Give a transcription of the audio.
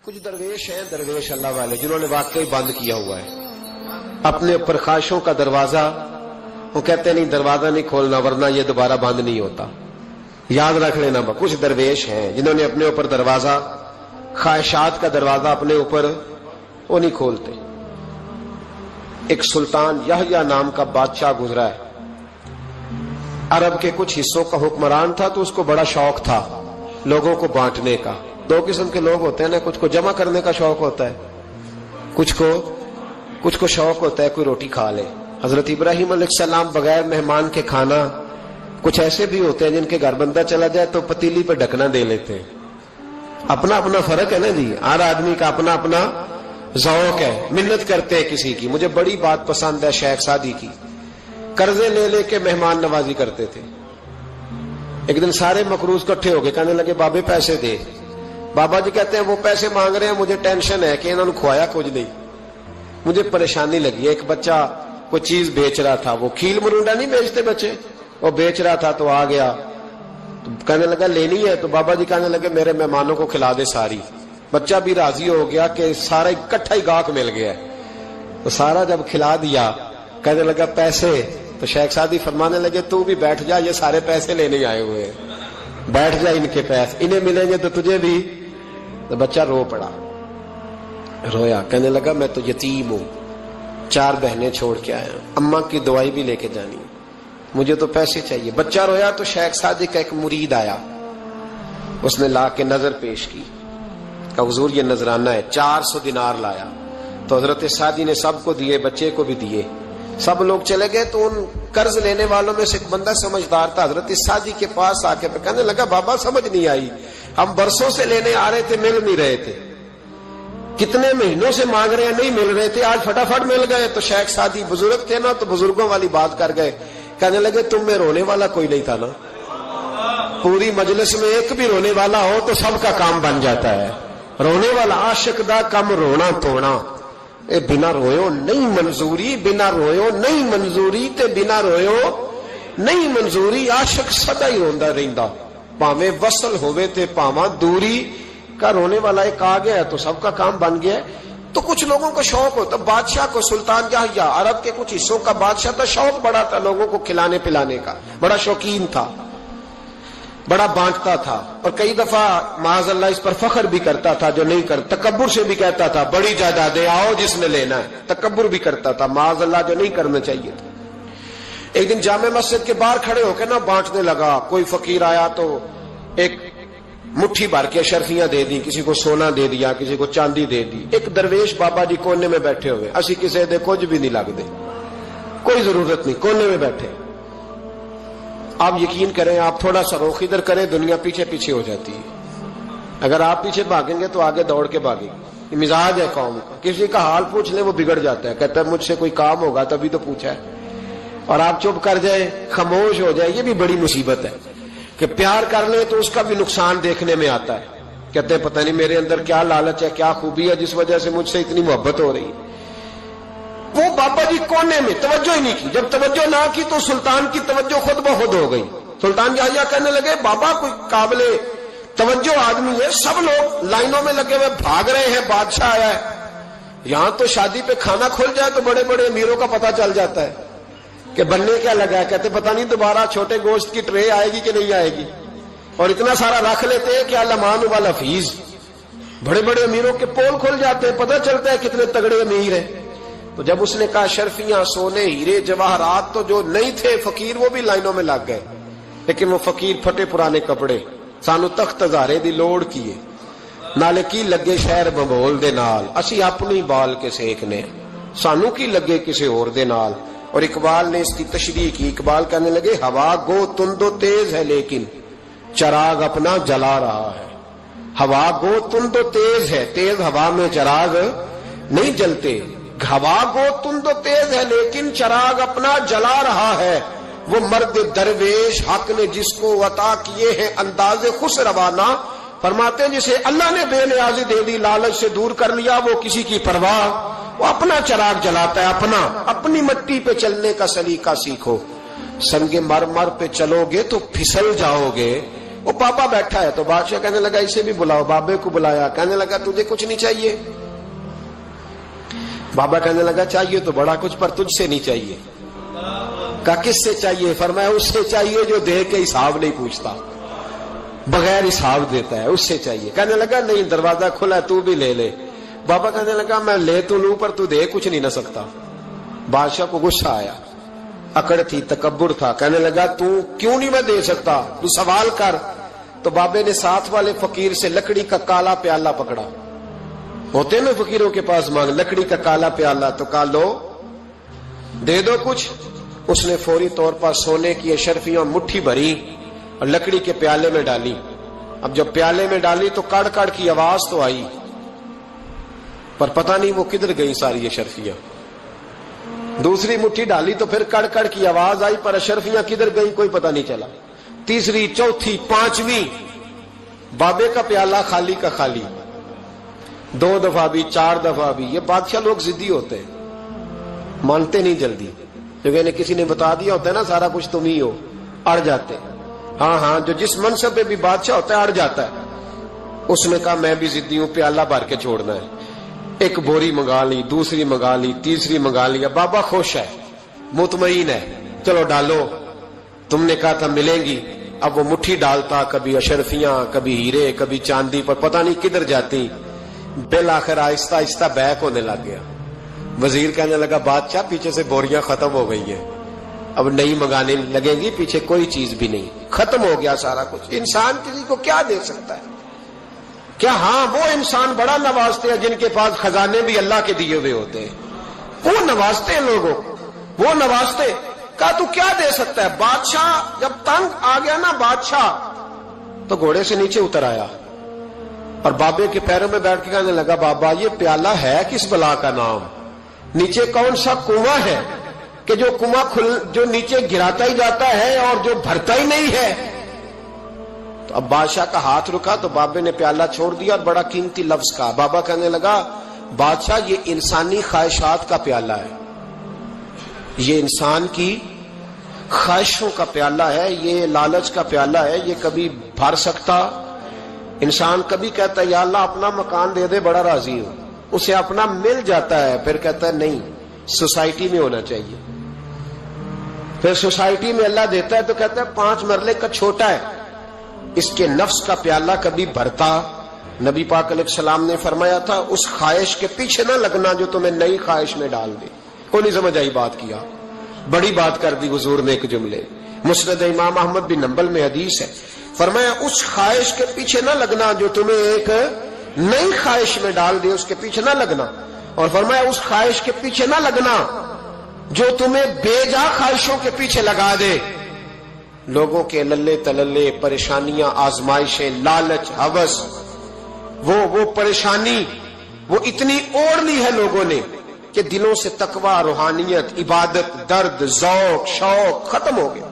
کچھ درویش ہیں درویش اللہ والے جنہوں نے واقعی بند کیا ہوا ہے اپنے اوپر خواہشوں کا دروازہ. وہ کہتے نہیں دروازہ نہیں کھولنا ورنہ یہ دوبارہ بند نہیں ہوتا. یاد رکھ لینا. کچھ درویش ہیں جنہوں نے اپنے اوپر دروازہ خواہشات کا دروازہ اپنے اوپر وہ نہیں کھولتے. ایک سلطان یحییٰ نام کا بادشاہ گزرا ہے. عرب کے کچھ حصوں کا حکمران تھا تو اس کو بڑا شوق تھا لوگوں کو بانٹنے کا. دو قسم کے لوگ ہوتے ہیں نا, کچھ کو جمع کرنے کا شوق ہوتا ہے, کچھ کو شوق ہوتا ہے کوئی روٹی کھا لے. حضرت ابراہیم علیہ السلام بغیر مہمان کے کھانا. کچھ ایسے بھی ہوتے ہیں جن کے گھر بندہ چلا جائے تو پتیلی پہ ڈھکنا دے لیتے ہیں. اپنا اپنا فرق ہے نا جی, ہر آدمی کا اپنا اپنا ذوق ہے. منت کرتے ہیں کسی کی. مجھے بڑی بات پسند ہے شیخ سعدی کی, قرضے لے لے کے مہمان نوازی کرتے تھے. ایک دن سارے مقروض کٹھے ہو گئے, کہنے لگے بابے پیسے دے. بابا جی کہتے ہیں وہ پیسے مانگ رہے ہیں, مجھے ٹینشن ہے کہ انہوں نے کھوایا کچھ نہیں, مجھے پریشانی لگی. ایک بچہ کوئی چیز بیچ رہا تھا, وہ کھیل مرونڈا نہیں بیچتے بچے, وہ بیچ رہا تھا تو آ گیا تو کہنے لگا لینی ہے. تو بابا جی کہنے لگے میرے مہمانوں کو کھلا دے ساری. بچہ بھی راضی ہو گیا کہ سارا اکٹھا ہی گاہک مل گیا. تو سارا جب کھلا دیا کہنے لگا پیسے. تو شیخ سعدی فرمانے لگے تو بھی بیٹھ جا, یہ سارے پیسے لینے آئے ہوئے ہیں, بیٹھ جا, ان کے پیسے انہیں ملیں گے تو تجھے بھی. تو بچہ رو پڑا, رویا, کہنے لگا میں تو یتیم ہوں, 4 بہنیں چھوڑ کے آیا, اماں کی دوائی بھی لے کے جانی, مجھے تو پیسے چاہیے. بچہ رویا تو شیخ سعدی کا ایک مرید آیا, اس نے لا کے نظر پیش کی, کہ حضور یہ نذرانہ ہے. 400 دینار لایا. تو حضرت سعدی نے سب کو دیے, بچے کو بھی دیے. سب لوگ چلے گئے تو ان قرض لینے والوں میں سے ایک بندہ سمجھدار تھا, حضرت سعدی کے پاس آ کے کہنے لگا بابا سمجھ نہیں آئی, ہم برسوں سے لینے آ رہے تھے مل نہیں رہے تھے, کتنے مہینوں سے مانگ رہے ہیں نہیں مل رہے تھے, آج فٹافٹ مل گئے. تو شیخ سعدی بزرگ تھے نا, تو بزرگوں والی بات کر گئے. کہنے لگے تم میں رونے والا کوئی نہیں تھا نا, پوری مجلس میں ایک بھی رونے والا ہو تو سب کا کام بن جاتا ہے. رونے والا عاشق دا کم رونا توڑنا, اے بنا رویو نہیں منظوری, بنا رویو نہیں منظوری, تے بنا رویو نہیں منظوری. عاشق سدا ہی روندا رہندا, پاویں وصل ہوئے تے پاواں دوری. کا رونے والا ایک آ گیا تو سب کا کام بن گیا. تو کچھ لوگوں کو شوق ہوتا, بادشاہ کو سلطان یحییٰ عرب کے کچھ حصوں کا بادشاہ تھا, شوق بڑا تھا لوگوں کو کھلانے پلانے کا, بڑا شوقین تھا, بڑا بانٹتا تھا. اور کئی دفعہ معاذ اللہ اس پر فخر بھی کرتا تھا جو نہیں کرتا, تکبر سے بھی کہتا تھا بڑی جائیدادیں آؤ جس نے لینا ہے, تکبر بھی کرتا تھا معاذ اللہ جو نہیں کرنا چاہیے تھا. ایک دن جامع مسجد کے باہر کھڑے ہو کے نا بانٹنے لگا. کوئی فقیر آیا تو ایک مٹھی بھر کے اشرفیاں دے دی, کسی کو سونا دے دیا, کسی کو چاندی دے دی. ایک درویش بابا جی کونے میں بیٹھے ہوئے, اسی کسی دے کچھ بھی نہیں لگ دے, کوئی ضرورت نہیں, کونے میں بیٹھے. آپ یقین کریں, آپ تھوڑا سا رخ ادھر کریں, دنیا پیچھے پیچھے ہو جاتی ہے. اگر آپ پیچھے بھاگیں گے تو آگے دوڑ کے بھاگیں گے. یہ مزاج ہے قوم کا, کسی کا حال پوچھ لیں وہ بگڑ جاتا ہے, کہتا ہے مجھ سے کوئی کام ہوگا تبھی تو پوچھا ہے. اور آپ چپ کر جائیں, خاموش ہو جائے, یہ بھی بڑی مصیبت ہے. کہ پیار کر لیں تو اس کا بھی نقصان دیکھنے میں آتا ہے. کہتے ہیں پتہ نہیں میرے اندر کیا لالچ ہے, کیا خوبی ہے جس وجہ سے مجھ سے اتنی محبت ہو رہی ہے. وہ بابا جی کونے میں توجہ ہی نہیں کی. جب توجہ نہ کی تو سلطان کی توجہ خود بخود ہو گئی. سلطان یحییٰ کہنے لگے بابا کوئی قابل توجہ آدمی ہے, سب لوگ لائنوں میں لگے ہوئے بھاگ رہے ہیں, بادشاہ آیا ہے. یہاں تو شادی پہ کھانا کھل جائے تو بڑے بڑے امیروں کا پتہ چل جاتا ہے کہ بننے کیا لگا ہے. کہتے پتہ نہیں دوبارہ چھوٹے گوشت کی ٹرے آئے گی کہ نہیں آئے گی. اور اتنا سارا رکھ لیتے ہیں کہ علمان والحفیظ, بڑے بڑے امیروں کے پول کھل جاتے ہیں, پتہ چلتا ہے کتنے تگڑے امیر ہیں. تو جب اس نے کہا شرفیاں سونے ہیرے جواہرات, تو جو نہیں تھے فقیر وہ بھی لائنوں میں لگ گئے. لیکن وہ فقیر پھٹے پرانے کپڑے, سانو تخت ہزارے دی لوڑ کیے, نالے کی لگے شہر ببول دے نال, اسی اپنی بال کے سیکنے, سانو کی لگے کسے اور دے نال. اور اقبال نے اس کی تشریح کی. اقبال کہنے لگے ہوا گو تند و تیز ہے لیکن چراغ اپنا جلا رہا ہے. ہوا گو تند و تیز ہے, تیز ہوا میں چراغ نہیں جلتے. ہوا گو تند و تیز ہے لیکن چراغ اپنا جلا رہا ہے. وہ مرد درویش حق نے جس کو عطا کیے ہیں انداز خوش روانہ, فرماتے ہیں جسے اللہ نے بے نیازی دے دی, لالچ سے دور کر لیا, وہ کسی کی پرواہ, وہ اپنا چراغ جلاتا ہے. اپنی مٹی پہ چلنے کا سلیقہ سیکھو, سنگ مرمر پہ چلو گے تو پھسل جاؤ گے, وہ بابا بیٹھا ہے تو بادشاہ کہنے لگا اسے بھی بلاؤ. بابے کو بلایا, کہنے لگا تجھے کچھ نہیں چاہیے؟ بابا کہنے لگا چاہیے تو بڑا کچھ, پر تجھ سے نہیں چاہیے. کہا کس سے چاہیے؟ فرمایا اس سے چاہیے جو دے کے حساب نہیں پوچھتا, بغیر حساب دیتا ہے, اس سے چاہیے. کہنے لگا نہیں, دروازہ کھلا ہے, تو بھی لے لے. بابا کہنے لگا میں لے تو لوں پر تو دے کچھ نہیں نہ سکتا. بادشاہ کو غصہ آیا, اکڑ تھی, تکبر تھا. کہنے لگا تو کیوں نہیں میں دے سکتا, تو سوال کر. تو بابے نے ساتھ والے فقیر سے لکڑی کا کالا پیالہ پکڑا, ہوتے نا فقیروں کے پاس مانگ, لکڑی کا کالا پیالہ, تو کہا لو دے دو کچھ. اس نے فوری طور پر سونے کی اشرفیاں مٹھی بھری اور لکڑی کے پیالے میں ڈالی. اب جب پیالے میں ڈالی تو کڑ کڑ کی آواز تو آئی, پر پتہ نہیں وہ کدھر گئی ساری اشرفیاں. دوسری مٹھی ڈالی تو پھر کڑ کڑ کی آواز آئی, پر اشرفیاں کدھر گئی کوئی پتہ نہیں چلا. تیسری, چوتھی, پانچویں, بابے کا پیالہ خالی کا خالی. 2 دفعہ بھی, 4 دفعہ بھی. یہ بادشاہ لوگ ضدی ہوتے ہیں, مانتے نہیں جلدی. کیونکہ کسی نے بتا دیا ہوتا ہے نا سارا کچھ تم ہی ہو, اڑ جاتے. ہاں جو جس منصب پہ بھی بادشاہ ہوتا ہے اڑ جاتا ہے. اس نے کہا میں بھی ضدی ہوں, پیالہ بھر کے چھوڑنا ہے. ایک بوری منگا لی, دوسری منگا لی, تیسری منگا لی. بابا خوش ہے, مطمئن ہے, چلو ڈالو, تم نے کہا تھا ملیں گی. اب وہ مٹھی ڈالتا, کبھی اشرفیاں, کبھی ہیرے, کبھی چاندی, پر پتہ نہیں کدھر جاتی. بالآخر آہستہ آہستہ بیک ہونے لگ گیا. وزیر کہنے لگا بادشاہ پیچھے سے بوریاں ختم ہو گئی ہیں, اب نئی منگانے لگیں گی, پیچھے کوئی چیز بھی نہیں, ختم ہو گیا سارا کچھ. انسان کسی کو کیا دے سکتا ہے؟ کیا ہاں وہ انسان بڑا نوازتے ہیں جن کے پاس خزانے بھی اللہ کے دیے ہوئے ہوتے ہیں, وہ نوازتے ہیں لوگوں, وہ نوازتے. کہا تو کیا دے سکتا ہے؟ بادشاہ جب تنگ آ گیا نا بادشاہ, تو گھوڑے سے نیچے اتر آیا اور بابے کے پیروں میں بیٹھ کے کہنے لگا بابا یہ پیالہ ہے کس بلا کا نام؟ نیچے کون سا کنواں ہے کہ جو کنواں جو نیچے گراتا ہی جاتا ہے اور جو بھرتا ہی نہیں ہے؟ تو اب بادشاہ کا ہاتھ رکا تو بابے نے پیالہ چھوڑ دیا اور بڑا قیمتی لفظ کہا. بابا کہنے لگا بادشاہ یہ انسانی خواہشات کا پیالہ ہے, یہ انسان کی خواہشوں کا پیالہ ہے, یہ لالچ کا پیالہ ہے, یہ کبھی بھر سکتا. انسان کبھی کہتا ہے یا اللہ اپنا مکان دے دے, بڑا راضی ہوں, اسے اپنا مل جاتا ہے, پھر کہتا ہے نہیں سوسائٹی میں ہونا چاہیے. پھر سوسائٹی میں اللہ دیتا ہے تو کہتا ہے 5 مرلے کا چھوٹا ہے. اس کے نفس کا پیالہ کبھی بھرتا. نبی پاک علیہ السلام نے فرمایا تھا اس خواہش کے پیچھے نہ لگنا جو تمہیں نئی خواہش میں ڈال دے. کوئی نہیں سمجھ آئی بات؟ کیا بڑی بات کر دی حضور نے ایک جملے. مسند امام احمد بن حنبل میں حدیث ہے, فرمایا اس خواہش کے پیچھے نہ لگنا جو تمہیں ایک نئی خواہش میں ڈال دے, اس کے پیچھے نہ لگنا. اور فرمایا اس خواہش کے پیچھے نہ لگنا جو تمہیں بے جا خواہشوں کے پیچھے لگا دے. لوگوں کے للے تللے, پریشانیاں, آزمائشیں, لالچ, ہوس, وہ پریشانی وہ اتنی اوڑھ لی ہے لوگوں نے کہ دلوں سے تقوی, روحانیت, عبادت, درد, ذوق, شوق ختم ہو گیا.